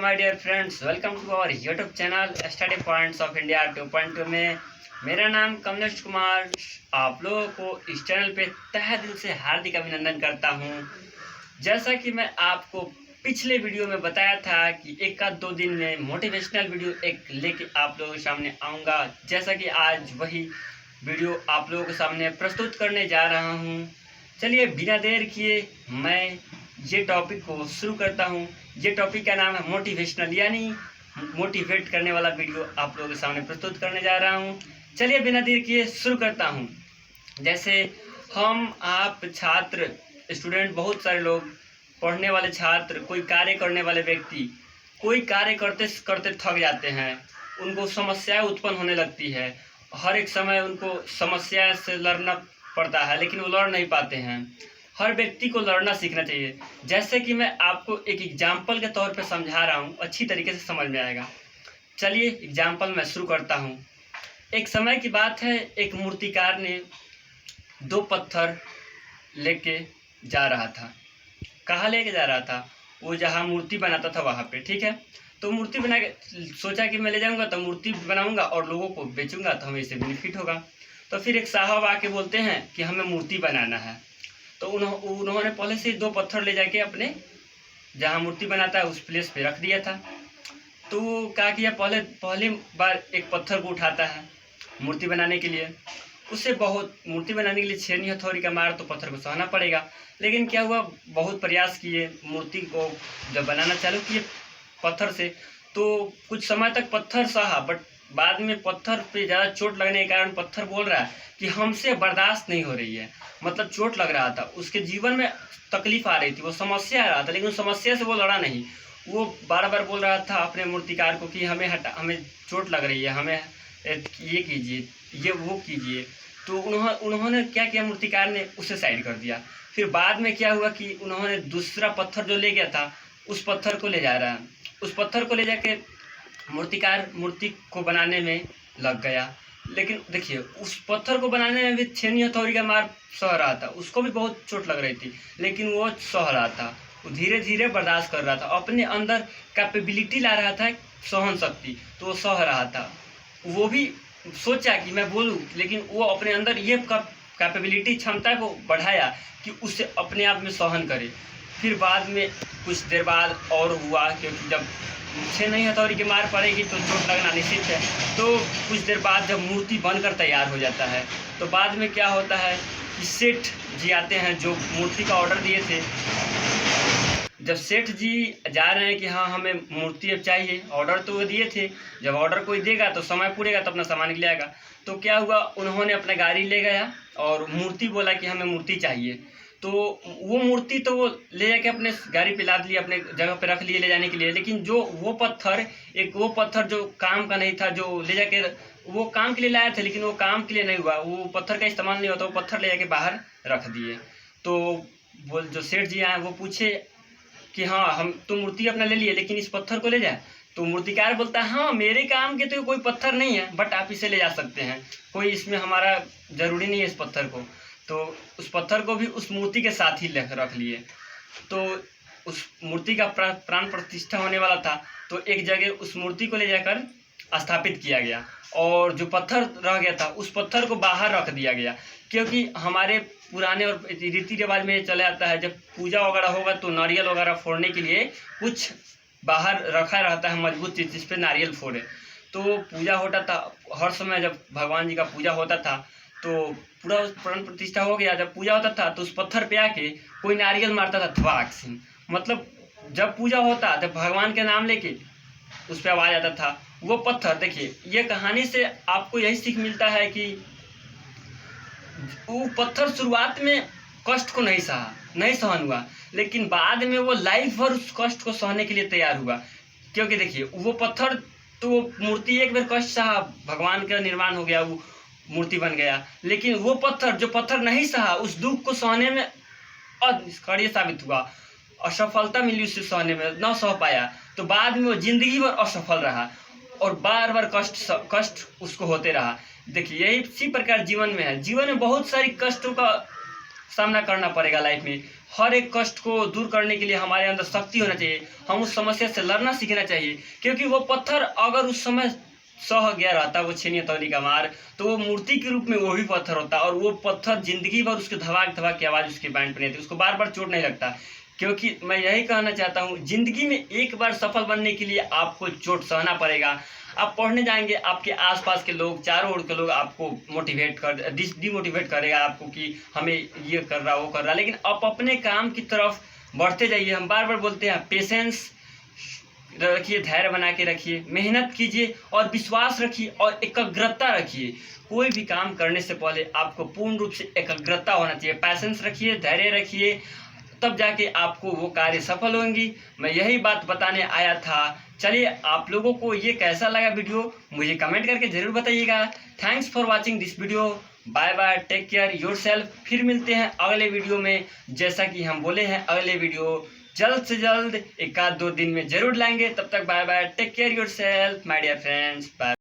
My dear friends, welcome to our YouTube channel study points of India 2.2 में। मेरा नाम कमलेश कुमार। आप लोगों को इस चैनल पे तहे दिल से हार्दिक अभिनंदन करता हूं। जैसा कि मैं आपको पिछले वीडियो में बताया था कि एक आध दो दिन में मोटिवेशनल वीडियो एक लेके आप लोगों के सामने आऊँगा, जैसा कि आज वही वीडियो आप लोगों के सामने प्रस्तुत करने जा रहा हूँ। चलिए बिना देर किए मैं ये टॉपिक को शुरू करता हूँ। ये टॉपिक का नाम है मोटिवेशनल, यानी मोटिवेट करने वाला वीडियो आप लोगों के सामने प्रस्तुत करने जा रहा हूँ। चलिए बिना देर किए शुरू करता हूँ। जैसे हम आप छात्र स्टूडेंट, बहुत सारे लोग पढ़ने वाले छात्र, कोई कार्य करने वाले व्यक्ति, कोई कार्य करते करते थक जाते हैं, उनको समस्याएं उत्पन्न होने लगती है। हर एक समय उनको समस्या से लड़ना पड़ता है, लेकिन वो लड़ नहीं पाते हैं। हर व्यक्ति को लड़ना सीखना चाहिए। जैसे कि मैं आपको एक एग्जाम्पल के तौर पे समझा रहा हूँ, अच्छी तरीके से समझ में आएगा। चलिए एग्जाम्पल मैं शुरू करता हूँ। एक समय की बात है, एक मूर्तिकार ने दो पत्थर लेके जा रहा था। कहाँ लेके जा रहा था? वो जहाँ मूर्ति बनाता था वहाँ पे, ठीक है। तो मूर्ति बना के सोचा कि मैं ले जाऊँगा तो मूर्ति बनाऊँगा और लोगों को बेचूँगा तो हमें इससे बेनिफिट होगा। तो फिर एक साहब आके बोलते हैं कि हमें मूर्ति बनाना है। तो उन्होंने पहले से दो पत्थर ले जाके अपने जहाँ मूर्ति बनाता है उस प्लेस पे रख दिया था। तो क्या किया, पहली बार एक पत्थर को उठाता है मूर्ति बनाने के लिए। उससे बहुत मूर्ति बनाने के लिए छेनी हथौड़ी का मार तो पत्थर को सहना पड़ेगा। लेकिन क्या हुआ, बहुत प्रयास किए, मूर्ति को जब बनाना चालू किए पत्थर से, तो कुछ समय तक पत्थर सहा, बट बाद में पत्थर पे ज़्यादा चोट लगने के कारण पत्थर बोल रहा है कि हमसे बर्दाश्त नहीं हो रही है। मतलब चोट लग रहा था, उसके जीवन में तकलीफ आ रही थी, वो समस्या आ रहा था, लेकिन उस समस्या से वो लड़ा नहीं। वो बार बार बोल रहा था अपने मूर्तिकार को कि हमें चोट लग रही है, हमें ये कीजिए, ये वो कीजिए। तो उन्होंने क्या किया, मूर्तिकार ने उसे साइड कर दिया। फिर बाद में क्या हुआ कि उन्होंने दूसरा पत्थर जो ले गया था उस पत्थर को ले जा रहा है। उस पत्थर को ले जाके मूर्तिकार मूर्ति को बनाने में लग गया। लेकिन देखिए, उस पत्थर को बनाने में भी छेनी हथौड़ी का मार सह रहा था, उसको भी बहुत चोट लग रही थी, लेकिन वो सह रहा था, वो धीरे धीरे बर्दाश्त कर रहा था, अपने अंदर कैपेबिलिटी ला रहा था, सहन शक्ति, तो वो सह रहा था। वो भी सोचा कि मैं बोलूँ, लेकिन वो अपने अंदर ये कैपेबिलिटी, क्षमता को बढ़ाया कि उसे अपने आप में सहन करे। फिर बाद में कुछ देर बाद और हुआ, क्योंकि जब छेनी हथौड़ी की मार पड़ेगी तो चोट लगना निश्चित है। तो कुछ देर बाद जब मूर्ति बनकर तैयार हो जाता है, तो बाद में क्या होता है कि सेठ जी आते हैं जो मूर्ति का ऑर्डर दिए थे। जब सेठ जी जा रहे हैं कि हाँ हमें मूर्ति अब चाहिए, ऑर्डर तो वो दिए थे, जब ऑर्डर कोई देगा तो समय पूरेगा तो अपना सामान ले आएगा। तो क्या हुआ, उन्होंने अपना गाड़ी ले गया और मूर्ति बोला कि हमें मूर्ति चाहिए। तो वो मूर्ति तो वो ले जाके अपने गाड़ी पे लाद लिया, अपने जगह पे रख लिए ले जाने के लिए। लेकिन जो वो पत्थर जो काम का नहीं था, जो ले जाके वो काम के लिए लाया था, लेकिन वो काम के लिए नहीं हुआ, वो पत्थर का इस्तेमाल नहीं होता, वो पत्थर ले जाके बाहर रख दिए। तो वो जो सेठ जी आए वो पूछे कि हाँ हम तो मूर्ति अपना ले लिए, लेकिन इस पत्थर को ले जाए। तो मूर्तिकार बोलता है हाँ मेरे काम के तो कोई पत्थर नहीं है, बट आप इसे ले जा सकते हैं, कोई इसमें हमारा ज़रूरी नहीं है इस पत्थर को। तो उस पत्थर को भी उस मूर्ति के साथ ही रख लिए। तो उस मूर्ति का प्राण प्रतिष्ठा होने वाला था, तो एक जगह उस मूर्ति को ले जाकर स्थापित किया गया, और जो पत्थर रह गया था उस पत्थर को बाहर रख दिया गया। क्योंकि हमारे पुराने और रीति रिवाज में चला आता है, जब पूजा वगैरह होगा तो नारियल वगैरह फोड़ने के लिए कुछ बाहर रखा रहता है मजबूत चीज़, जिस पे नारियल फोड़े। तो पूजा होता था हर समय, जब भगवान जी का पूजा होता था तो पूरा प्राण प्रतिष्ठा हो गया, जब पूजा होता था तो उस पत्थर पे आके कोई नारियल मारता था थवाक से। मतलब जब पूजा होता जब भगवान के नाम लेके उस पर आवाज आता था वो पत्थर। देखिए ये कहानी से आपको यही सीख मिलता है कि वो पत्थर शुरुआत में कष्ट को नहीं सहन हुआ, लेकिन बाद में वो लाइफ भर उस कष्ट को सहने के लिए तैयार हुआ। क्योंकि देखिए वो पत्थर तो वो मूर्ति एक बार कष्ट सहा, भगवान का निर्माण हो गया, वो मूर्ति बन गया। लेकिन वो पत्थर जो पत्थर नहीं सहा, उस दुख को सहने में अनिष्क्रिय साबित हुआ, असफलता मिली उसे सहने में, न सह पाया। तो बाद में वो जिंदगी भर असफल रहा और बार बार कष्ट उसको होते रहा। देखिए यही इसी प्रकार जीवन में है, जीवन में बहुत सारी कष्टों का सामना करना पड़ेगा लाइफ में। हर एक कष्ट को दूर करने के लिए हमारे अंदर शक्ति होना चाहिए। हम उस समस्या से लड़ना सीखना चाहिए, क्योंकि वो पत्थर अगर उस समय सह गया रहता, वो छेनी हथौड़ी का मार, तो वो मूर्ति के रूप में वो भी पत्थर होता, और वो पत्थर जिंदगी भर उसके धमाक धमाक की आवाज़ उसके बैंड पे रहती, उसको बार बार चोट नहीं लगता। क्योंकि मैं यही कहना चाहता हूँ, जिंदगी में एक बार सफल बनने के लिए आपको चोट सहना पड़ेगा। आप पढ़ने जाएंगे, आपके आसपास के लोग, चारों ओर के लोग आपको मोटिवेट कर डिमोटिवेट करेगा आपको कि हमें ये कर रहा वो कर रहा, लेकिन आप अपने काम की तरफ बढ़ते जाइए। हम बार बार बोलते हैं, पेशेंस रखिए, धैर्य बना के रखिए, मेहनत कीजिए और विश्वास रखिए और एकाग्रता रखिए। कोई भी काम करने से पहले आपको पूर्ण रूप से एकाग्रता होना चाहिए। पैसेंस रखिए, धैर्य रखिए, तब जाके आपको वो कार्य सफल होंगी। मैं यही बात बताने आया था। चलिए, आप लोगों को ये कैसा लगा वीडियो, मुझे कमेंट करके ज़रूर बताइएगा। Thanks for watching this video. Bye bye, take care yourself. फिर मिलते हैं अगले वीडियो में। जैसा कि हम बोले हैं, अगले वीडियो जल्द से जल्द 1-2 दिन में ज़रूर लाएंगे। तब तक bye bye, take care yourself my dear friends, bye.